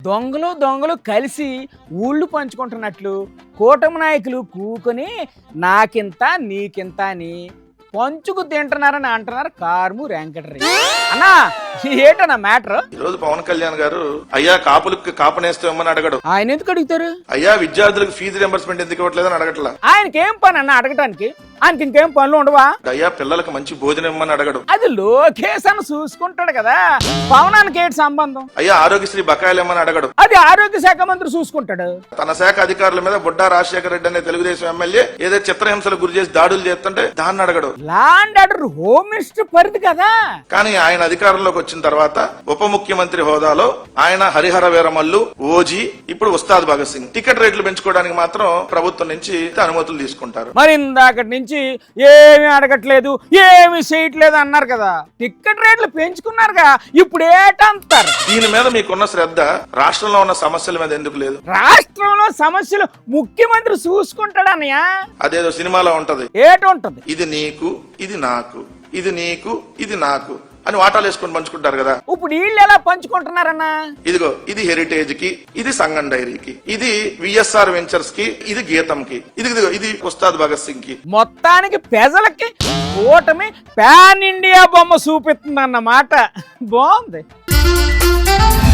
దొంగలు దొంగలు కలిసి ఊళ్ళు పంచుకుంటున్నట్లు కూటమి నాయకులు కూకొని నాకింత నీకింత అని పంచుకు తింటున్నారని అంటున్నారు కార్ము వెంకటరెడ్డి. అన్నా ఏటన్నా మ్యాటర్? ఈ రోజు పవన్ కళ్యాణ్ గారు అయ్యా కాపులకు కాపనేస్తే ఇమ్మని అడగడు. ఆయన ఎందుకు అడుగుతారు? అయ్యా విద్యార్థులకు ఫీజు రింబర్స్మెంట్ ఎందుకు ఇవ్వట్లేదని అడగట్లా. ఆయనకేం పని అన్న అడగటానికి? ఆయనకి ఇంకేం పనులు ఉండవా? అయ్యా పిల్లలకు మంచి భోజనం ఇమ్మని అడగడు. అది లోకేష్ అని చూసుకుంటాడు కదా, పవనానికి ఏంటి సంబంధం? అయ్యా ఆరోగ్యశ్రీ బకాయిలు ఇమ్మని అడగడు. అది ఆరోగ్య శాఖ మంత్రి చూసుకుంటాడు. తన శాఖ అధికారుల మీద బుడ్డా రాజశేఖర రెడ్డి అనే తెలుగుదేశం ఎమ్మెల్యే ఏదో చిత్రహింసలకు గురి చేసి దాడులు చేస్తుంటే దాన్ని అడగడు. Law and order home minister పరిధి కదా. కానీ ఆయన అధికారంలోకి వచ్చిన తర్వాత ఉప ముఖ్యమంత్రి హోదాలో ఆయన హరిహర వీరమల్లు, ఓజీ, ఇప్పుడు ఉస్తాద్ భగత్ సింగ్ టికెట్ రేట్లు పెంచుకోవడానికి మాత్రం ప్రభుత్వం నుంచి అనుమతులు తీసుకుంటారు. మరి ఇందాకటి నుంచి ఏమి అడగట్లేదు, ఏమి చేయట్లేదు అన్నారు కదా, టికెట్ రేట్లు పెంచుకున్నారుగా, ఇప్పుడు ఏటంటారు? దీని మీద మీకున్న శ్రద్ధ రాష్ట్రంలో ఉన్న సమస్యల మీద ఎందుకు లేదు? రాష్ట్రంలో సమస్యలు ముఖ్యమంత్రి చూసుకుంటాడన్నయ్య. అదేదో సినిమాలో ఉంటది, ఏటుంటది? ఇది నీకు ఇది నాకు, ఇది నీకు ఇది నాకు అని వాటాలు వేసుకొని పంచుకుంటారు కదా. ఇప్పుడు వీళ్ళు ఎలా పంచుకుంటున్నారన్నా? ఇదిగో ఇది హెరిటేజ్ కి, ఇది సంగం డైరీకి, ఇది విఎస్ఆర్ వెంచర్స్ కి, ఇది గీతం కి, ఇది ఉస్తాద్ భగత్ సింగ్ కి. మొత్తానికి ప్రజలకి కూటమి పాన్ ఇండియా బొమ్మ చూపిస్తుంది అన్నమాట. బాగుంది.